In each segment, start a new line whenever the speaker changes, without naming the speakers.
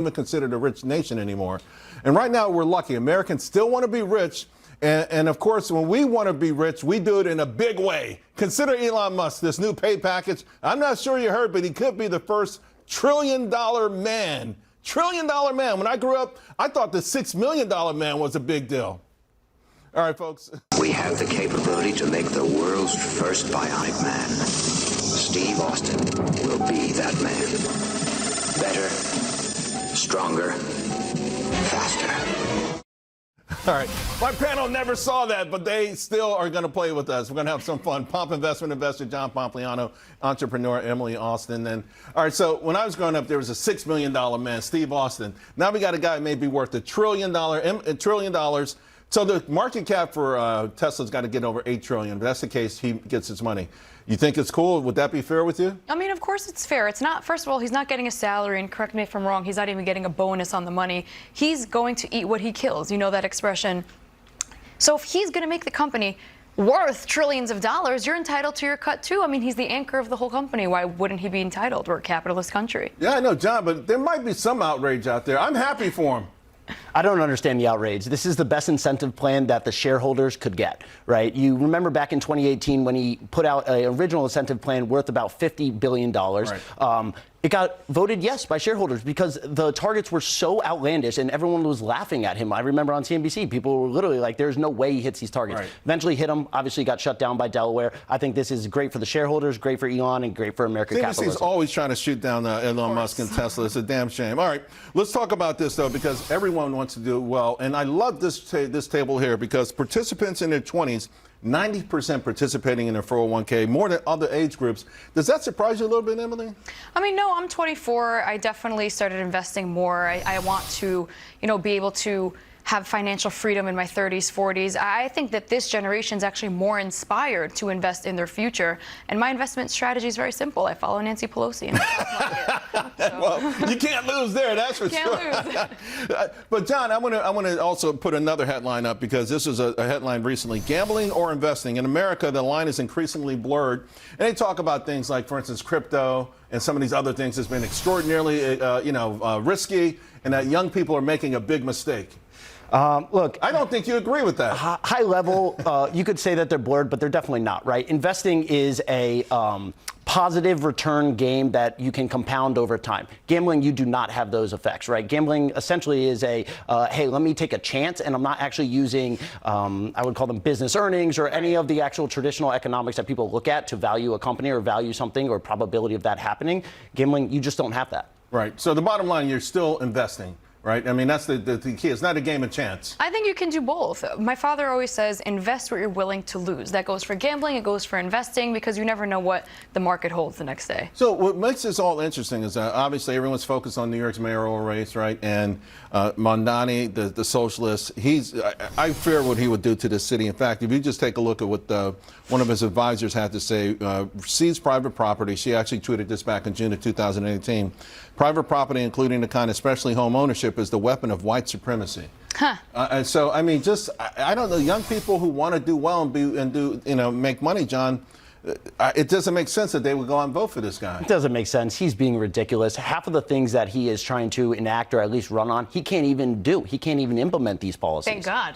even considered a rich nation anymore. And right now we're lucky. Americans still want to be rich. And of course, when we want to be rich, we do it in a big way. Consider Elon Musk, this new pay package. I'm not sure you heard, but he could be the first trillion-dollar man. Trillion-dollar man. When I grew up, I thought the $6 million man was a big deal. All right, folks.
We have the capability to make the world's first bionic man. Steve Austin will be that man. Better, stronger, faster.
All right. My panel never saw that, but they still are going to play with us. We're going to have some fun. Pomp Investment investor John Pompliano, entrepreneur Emily Austin. And all right, so when I was growing up, there was a $6 million man, Steve Austin. Now we got a guy who may be worth $1 trillion. So the market cap for Tesla's got to get over $8 trillion. If that's the case, he gets his money. You think it's cool? Would that be fair with you?
I mean, of course it's fair. It's not, first of all, he's not getting a salary, and correct me if I'm wrong, he's not even getting a bonus on the money. He's going to eat what he kills. You know that expression. So if he's going to make the company worth trillions of dollars, you're entitled to your cut too. I mean, he's the anchor of the whole company. Why wouldn't he be entitled? We're a capitalist country.
Yeah, I know, John, but there might be some outrage out there. I'm happy for him.
I don't understand the outrage. This is the best incentive plan that the shareholders could get, right? You remember back in 2018 when he put out an original incentive plan worth about $50 billion. Right. It got voted yes by shareholders because the targets were so outlandish and everyone was laughing at him. I remember on CNBC, people were literally like, there's no way he hits these targets. Right. Eventually hit them, obviously got shut down by Delaware. I think this is great for the shareholders, great for Elon, and great for American capitalism.
CNBC's always trying to shoot down Elon Musk and Tesla. It's a damn shame. All right, let's talk about this, though, because everyone wants to do well. And I love this table here because participants in their 20s, 90% participating in their 401k, more than other age groups. Does that surprise you a little bit, Emily?
I mean, no, I'm 24. I definitely started investing more. I want to, be able to have financial freedom in my 30s, 40s. I think that this generation is actually more inspired to invest in their future. And my investment strategy is very simple. I follow Nancy Pelosi in the stock market.
Well, you can't lose there, that's for sure.
Can't lose.
But John, I want to also put another headline up because this was a headline recently. Gambling or investing? In America, the line is increasingly blurred. And they talk about things like, for instance, crypto and some of these other things has been extraordinarily, risky, and that young people are making a big mistake.
Look,
I don't think you agree with that.
High level, you could say that they're blurred, but they're definitely not, right? Investing is a positive return game that you can compound over time. Gambling, you do not have those effects, right? Gambling essentially is a, hey, let me take a chance, and I'm not actually using, I would call them business earnings or any of the actual traditional economics that people look at to value a company or value something or probability of that happening. Gambling, you just don't have that.
Right. So the bottom line, you're still investing. Right? I mean, that's the key. It's not a game of chance.
I think you can do both. My father always says, invest what you're willing to lose. That goes for gambling, it goes for investing, because you never know what the market holds the next day.
So what makes this all interesting is that obviously everyone's focused on New York's mayoral race, right? And Mamdani, the socialist, I fear what he would do to the city. In fact, if you just take a look at what one of his advisors had to say, seize private property. She actually tweeted this back in June of 2018. Private property, including the kind, especially home ownership, is the weapon of white supremacy.
Huh.
And so, I mean, I don't know, young people who want to do well and make money, John, it doesn't make sense that they would go out and vote for this guy.
It doesn't make sense. He's being ridiculous. Half of the things that he is trying to enact or at least run on, he can't even do. He can't even implement these policies.
Thank God.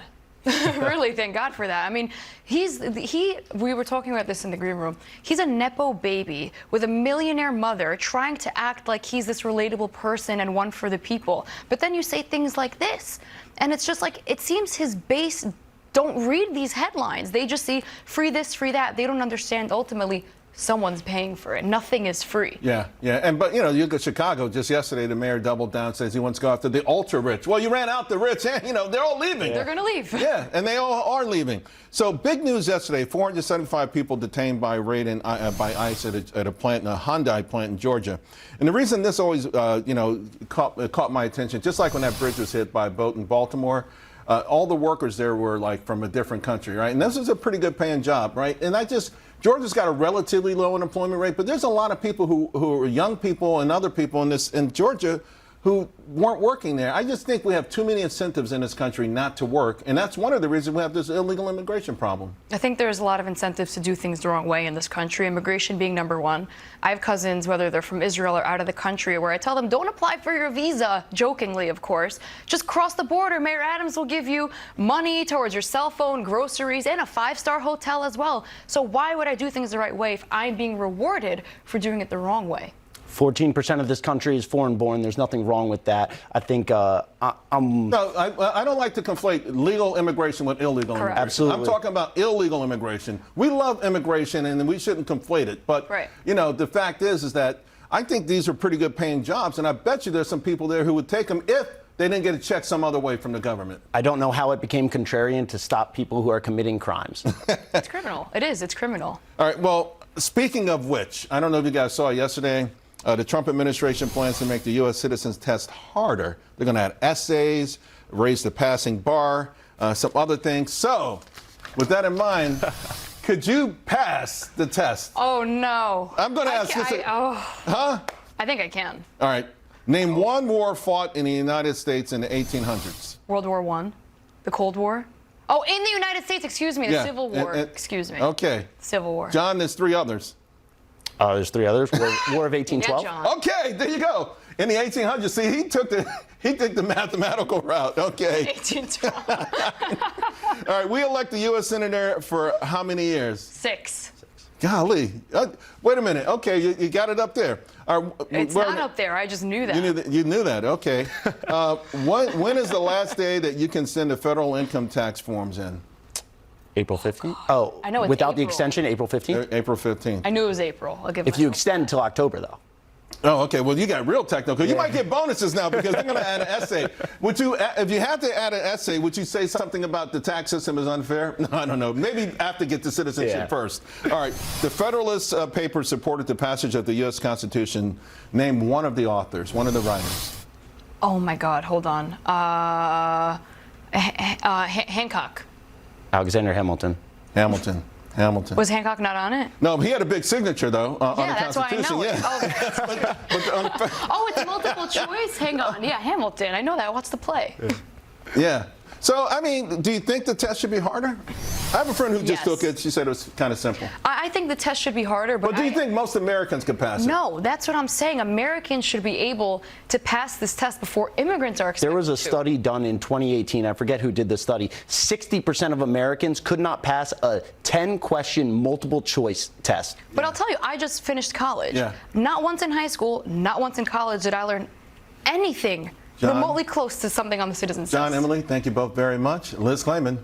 Really, thank God for that. I mean, we were talking about this in the green room. He's a Nepo baby with a millionaire mother trying to act like he's this relatable person and one for the people. But then you say things like this, and it's just like, it seems his base don't read these headlines. They just see free this, free that. They don't understand ultimately someone's paying for it. Nothing is free.
Yeah. But you look at Chicago just yesterday, the mayor doubled down, says he wants to go after the ultra rich. Well, you ran out the rich, and they're all leaving.
They're going to leave.
Yeah, and they all are leaving. So big news yesterday, 475 people detained by raid by ICE at a plant, a Hyundai plant in Georgia. And the reason this always, caught my attention, just like when that bridge was hit by a boat in Baltimore, all the workers there were like from a different country, right? And this is a pretty good paying job, right? And Georgia's got a relatively low unemployment rate, but there's a lot of people who are young people and other people in Georgia who weren't working there. I just think we have too many incentives in this country not to work, and that's one of the reasons we have this illegal immigration problem.
I think there's a lot of incentives to do things the wrong way in this country, immigration being number one. I have cousins, whether they're from Israel or out of the country, where I tell them, don't apply for your visa, jokingly, of course. Just cross the border. Mayor Adams will give you money towards your cell phone, groceries, and a 5-star hotel as well. So why would I do things the right way if I'm being rewarded for doing it the wrong way?
14% of this country is foreign-born. There's nothing wrong with that. I think
No, I don't like to conflate legal immigration with illegal
Correct.
immigration.
Absolutely.
I'm talking about illegal immigration. We love immigration, and we shouldn't conflate it. But,
Right.
you know, the fact is that I think these are pretty good paying jobs, and I bet you there's some people there who would take them if they didn't get a check some other way from the government.
I don't know how it became contrarian to stop people who are committing crimes.
It's criminal. It is. It's criminal.
All right, well, speaking of which, I don't know if you guys saw yesterday, the Trump administration plans to make the U.S. citizens test harder. They're going to add essays, raise the passing bar, some other things. So, with that in mind, could you pass the test?
Oh, no.
I'm going to ask this.
I think I can.
All right. Name one war fought in the United States in the 1800s.
World War I, the Cold War. Oh, in the United States, excuse me, the
Yeah,
Civil War.
and-
Excuse me.
Okay.
Civil War.
John, there's 3 others.
There's 3 others. War of 1812.
Yeah, John.
Okay, there you go. In the 1800s, see, he took the mathematical route. Okay.
1812.
All right, we elect the U.S. Senator for how many years?
6.
Golly. Wait a minute. Okay, you got it up there.
It's not up there. I just knew that.
You knew that. Okay. When is the last day that you can send the federal income tax forms in?
April 15th? Oh,
I know it's
without the
April.
extension, April 15th?
April 15th.
I knew it was April. I'll give
If you
myself-
extend till October, though.
Oh, okay. Well, you got real technical. You might get bonuses now because they're going to add an essay. Would you, if you had to add an essay, would you say something about the tax system is unfair? No, I don't know. Maybe after get to citizenship first. All right. The Federalist Papers supported the passage of the U.S. Constitution. Name one of the authors, one of the writers.
Oh my God! Hold on. Hancock.
Alexander Hamilton.
Hamilton.
Was Hancock not on it?
No, he had a big signature though on the
that's why I
Constitution.
know it.
Yeah.
Oh, it's multiple choice. Hang on. Yeah, Hamilton. I know that. What's the play?
Yeah. So, I mean, do you think the test should be harder? I have a friend who just
Yes.
took it. She said it was kind of simple.
I think the test should be harder, but
But do you think most Americans could pass it?
No, that's what I'm saying. Americans should be able to pass this test before immigrants are expected
There was a
to.
study done in 2018. I forget who did the study. 60% of Americans could not pass a 10-question multiple choice test.
But I'll tell you, I just finished college.
Yeah.
Not once in high school, not once in college did I learn anything
John?
remotely close to something on the citizenship.
John, Emily, thank you both very much. Liz Clayman.